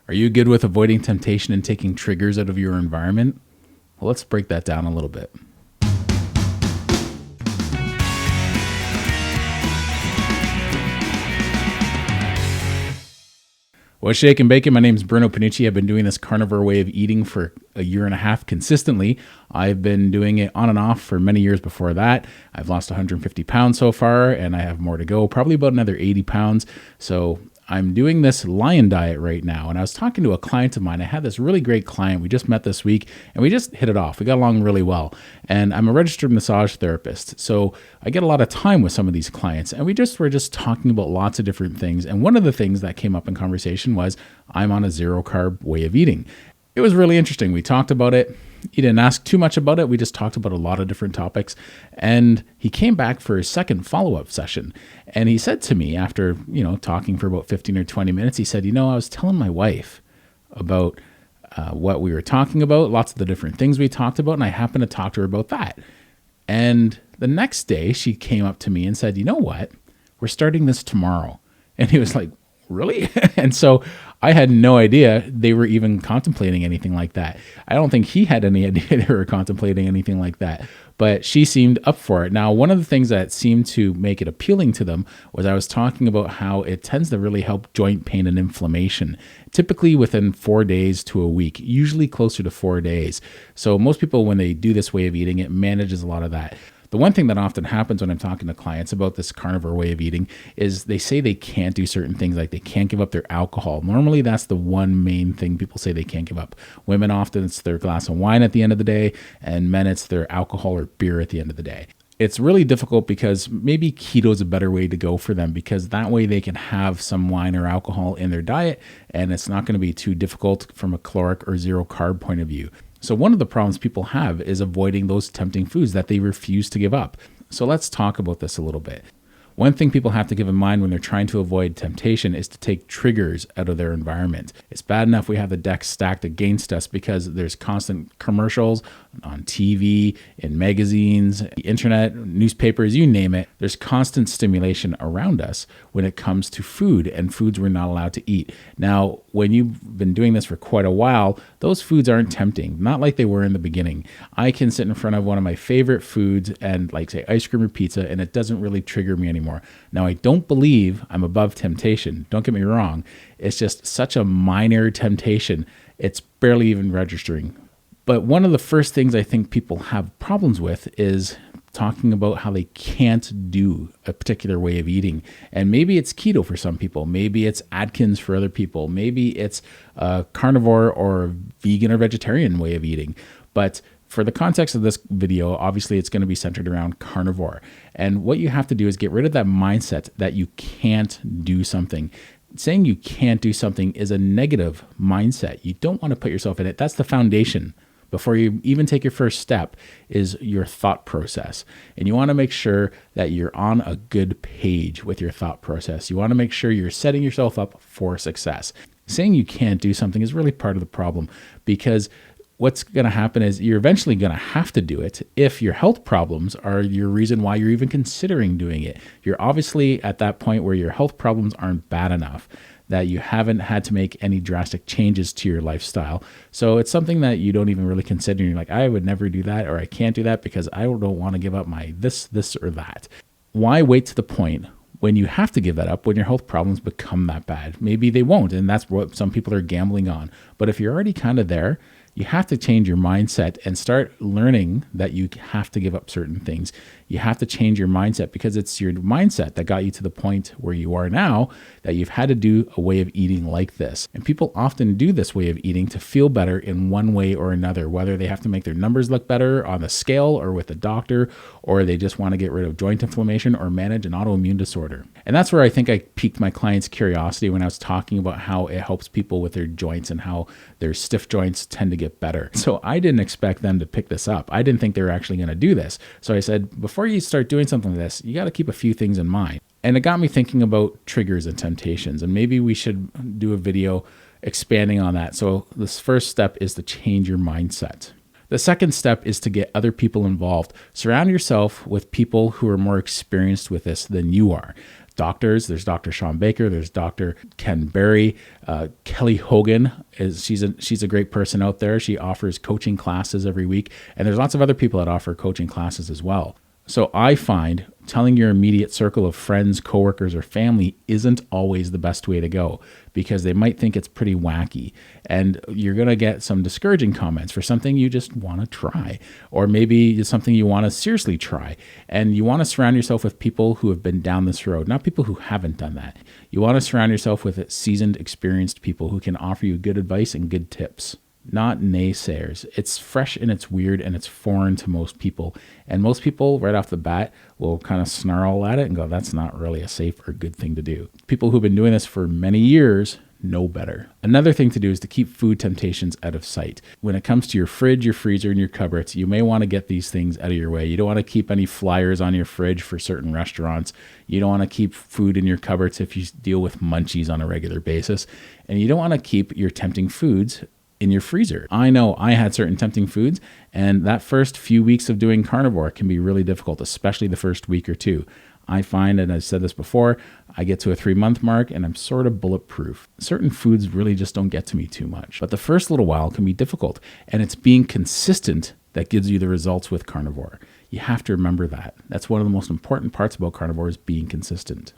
Are you good with avoiding temptation and taking triggers out of your environment? Well, let's break that down a little bit. What's shaking bacon? My name is Bruno Panucci. I've been doing this carnivore way of eating for a year and a half consistently. I've been doing it on and off for many years before that. I've lost 150 pounds so far, and I have more to go, probably about another 80 pounds. So I'm doing this lion diet right now. And I was talking to a client of mine. I had this really great client. We just met this week and we just hit it off. We got along really well. And I'm a registered massage therapist. So I get a lot of time with some of these clients. And were just talking about lots of different things. And one of the things that came up in conversation was I'm on a zero carb way of eating. It was really interesting. We talked about it. He didn't ask too much about it. We just talked about a lot of different topics. And he came back for his second follow-up session. And he said to me after, talking for about 15 or 20 minutes, he said, I was telling my wife about what we were talking about, lots of the different things we talked about. And I happened to talk to her about that. And the next day she came up to me and said, you know what? We're starting this tomorrow. And he was like, really? And so I had no idea they were even contemplating anything like that. I don't think he had any idea they were contemplating anything like that, but she seemed up for it. Now, one of the things that seemed to make it appealing to them was I was talking about how it tends to really help joint pain and inflammation, typically within 4 days to a week, usually closer to 4 days. So most people, when they do this way of eating, it manages a lot of that. The one thing that often happens when I'm talking to clients about this carnivore way of eating is they say they can't do certain things, like they can't give up their alcohol. Normally, that's the one main thing people say they can't give up. Women, often it's their glass of wine at the end of the day, and men, it's their alcohol or beer at the end of the day. It's really difficult because maybe keto is a better way to go for them, because that way they can have some wine or alcohol in their diet, and it's not going to be too difficult from a caloric or zero carb point of view. So one of the problems people have is avoiding those tempting foods that they refuse to give up. So let's talk about this a little bit. One thing people have to keep in mind when they're trying to avoid temptation is to take triggers out of their environment. It's bad enough we have the deck stacked against us because there's constant commercials on TV, in magazines, the internet, newspapers, you name it. There's constant stimulation around us when it comes to food and foods we're not allowed to eat. Now, when you've been doing this for quite a while, those foods aren't tempting, not like they were in the beginning. I can sit in front of one of my favorite foods and say ice cream or pizza, and it doesn't really trigger me anymore. Now, I don't believe I'm above temptation. Don't get me wrong. It's just such a minor temptation. It's barely even registering. But one of the first things I think people have problems with is talking about how they can't do a particular way of eating. And maybe it's keto for some people. Maybe it's Atkins for other people. Maybe it's a carnivore or vegan or vegetarian way of eating. But for the context of this video, obviously it's going to be centered around carnivore. And what you have to do is get rid of that mindset that you can't do something. Saying you can't do something is a negative mindset. You don't want to put yourself in it. That's the foundation. Before you even take your first step is your thought process. And you want to make sure that you're on a good page with your thought process. You want to make sure you're setting yourself up for success. Saying you can't do something is really part of the problem, because what's going to happen is you're eventually going to have to do it if your health problems are your reason why you're even considering doing it. You're obviously at that point where your health problems aren't bad enough that you haven't had to make any drastic changes to your lifestyle. So it's something that you don't even really consider. You're like, I would never do that, or I can't do that because I don't want to give up my this, or that. Why wait to the point when you have to give that up when your health problems become that bad? Maybe they won't, and that's what some people are gambling on. But if you're already kind of there, you have to change your mindset and start learning that you have to give up certain things. You have to change your mindset, because it's your mindset that got you to the point where you are now, that you've had to do a way of eating like this. And people often do this way of eating to feel better in one way or another, whether they have to make their numbers look better on the scale or with a doctor, or they just want to get rid of joint inflammation or manage an autoimmune disorder. And that's where I think I piqued my clients' curiosity when I was talking about how it helps people with their joints and how their stiff joints tend to get better. So I didn't expect them to pick this up. I didn't think they were actually going to do this. So I said, before you start doing something like this, you got to keep a few things in mind. And it got me thinking about triggers and temptations. And maybe we should do a video expanding on that. So this first step is to change your mindset. The second step is to get other people involved. Surround yourself with people who are more experienced with this than you are. doctors. There's Dr. Sean Baker. There's Dr. Ken Berry. Kelly Hogan, she's a great person out there. She offers coaching classes every week. And there's lots of other people that offer coaching classes as well. So I find telling your immediate circle of friends, coworkers, or family isn't always the best way to go, because they might think it's pretty wacky, and you're going to get some discouraging comments for something you just want to try, or maybe it's something you want to seriously try. And you want to surround yourself with people who have been down this road, not people who haven't done that. You want to surround yourself with seasoned, experienced people who can offer you good advice and good tips, not naysayers. It's fresh and it's weird and it's foreign to most people. And most people right off the bat will kind of snarl at it and go, that's not really a safe or good thing to do. People who've been doing this for many years know better. Another thing to do is to keep food temptations out of sight. When it comes to your fridge, your freezer, and your cupboards, you may want to get these things out of your way. You don't want to keep any flyers on your fridge for certain restaurants. You don't want to keep food in your cupboards if you deal with munchies on a regular basis. And you don't want to keep your tempting foods in your freezer. I know I had certain tempting foods, and that first few weeks of doing carnivore can be really difficult, especially the first week or two. I find, and I've said this before, I get to a 3-month mark and I'm sort of bulletproof. Certain foods really just don't get to me too much. But the first little while can be difficult, and it's being consistent that gives you the results with carnivore. You have to remember that. That's one of the most important parts about carnivore, is being consistent.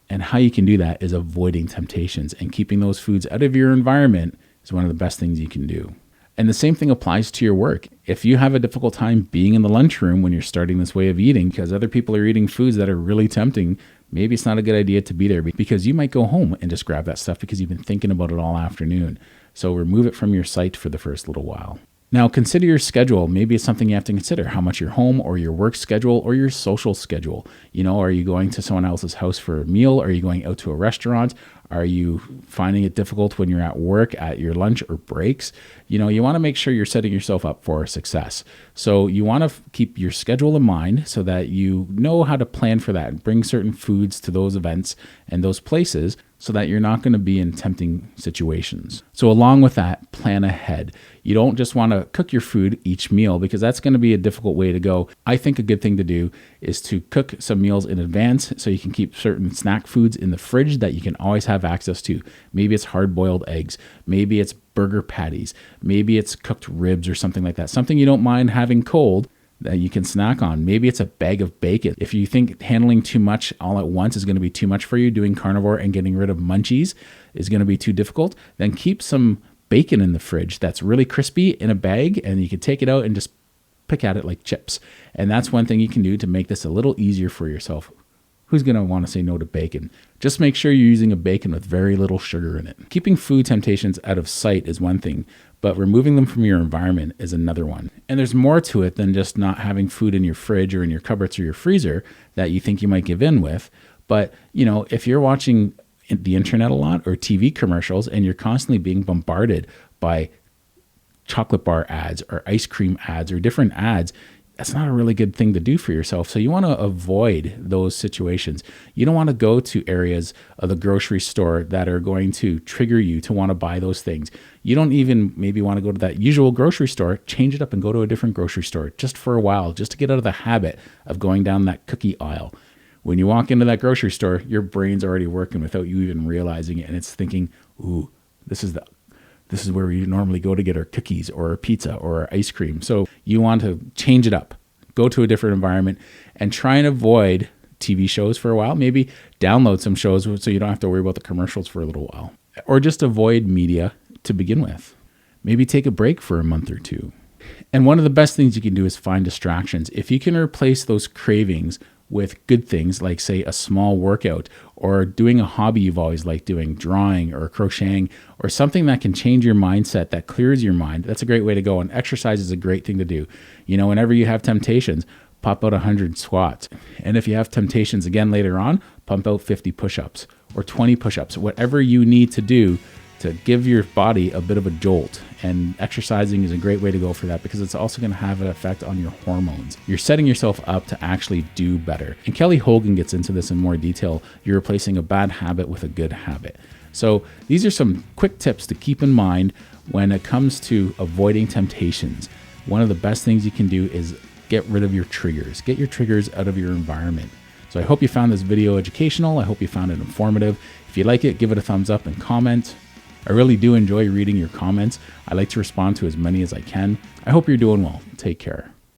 And how you can do that is avoiding temptations, and keeping those foods out of your environment is one of the best things you can do. And the same thing applies to your work. If you have a difficult time being in the lunchroom when you're starting this way of eating because other people are eating foods that are really tempting, maybe it's not a good idea to be there, because you might go home and just grab that stuff because you've been thinking about it all afternoon. So remove it from your sight for the first little while. Now consider your schedule. Maybe it's something you have to consider, how much your home or your work schedule or your social schedule. Are you going to someone else's house for a meal? Are you going out to a restaurant? Are you finding it difficult when you're at work, at your lunch or breaks? You want to make sure you're setting yourself up for success. So you want to keep your schedule in mind so that you know how to plan for that and bring certain foods to those events and those places so that you're not going to be in tempting situations. So along with that, plan ahead. You don't just want to cook your food each meal, because that's going to be a difficult way to go. I think a good thing to do is to cook some meals in advance so you can keep certain snack foods in the fridge that you can always have access to. Maybe it's hard-boiled eggs. Maybe it's burger patties. Maybe it's cooked ribs or something like that. Something you don't mind having cold that you can snack on. Maybe it's a bag of bacon. If you think handling too much all at once is going to be too much for you, doing carnivore and getting rid of munchies is going to be too difficult, then keep some bacon in the fridge that's really crispy in a bag, and you can take it out and just pick at it like chips. And that's one thing you can do to make this a little easier for yourself. Who's going to want to say no to bacon? Just make sure you're using a bacon with very little sugar in it. Keeping food temptations out of sight is one thing, but removing them from your environment is another one. And there's more to it than just not having food in your fridge or in your cupboards or your freezer that you think you might give in with. But, if you're watching the internet a lot or TV commercials and you're constantly being bombarded by chocolate bar ads or ice cream ads or different ads, that's not a really good thing to do for yourself. So you want to avoid those situations. You don't want to go to areas of the grocery store that are going to trigger you to want to buy those things. You don't even maybe want to go to that usual grocery store. Change it up and go to a different grocery store just for a while, just to get out of the habit of going down that cookie aisle. When you walk into that grocery store, your brain's already working without you even realizing it. And it's thinking, ooh, this is where we normally go to get our cookies or our pizza or our ice cream. So you want to change it up, go to a different environment, and try and avoid TV shows for a while. Maybe download some shows so you don't have to worry about the commercials for a little while. Or just avoid media to begin with. Maybe take a break for a month or two. And one of the best things you can do is find distractions. If you can replace those cravings with good things like, say, a small workout or doing a hobby you've always liked doing, drawing or crocheting, or something that can change your mindset, that clears your mind, that's a great way to go. And exercise is a great thing to do. Whenever you have temptations, pop out 100 squats. And if you have temptations again later on, pump out 50 push-ups or 20 push-ups, whatever you need to do to give your body a bit of a jolt. And exercising is a great way to go for that, because it's also going to have an effect on your hormones. You're setting yourself up to actually do better. And Kelly Hogan gets into this in more detail. You're replacing a bad habit with a good habit. So these are some quick tips to keep in mind when it comes to avoiding temptations. One of the best things you can do is get rid of your triggers. Get your triggers out of your environment. So I hope you found this video educational. I hope you found it informative. If you like it, give it a thumbs up and comment. I really do enjoy reading your comments. I like to respond to as many as I can. I hope you're doing well. Take care.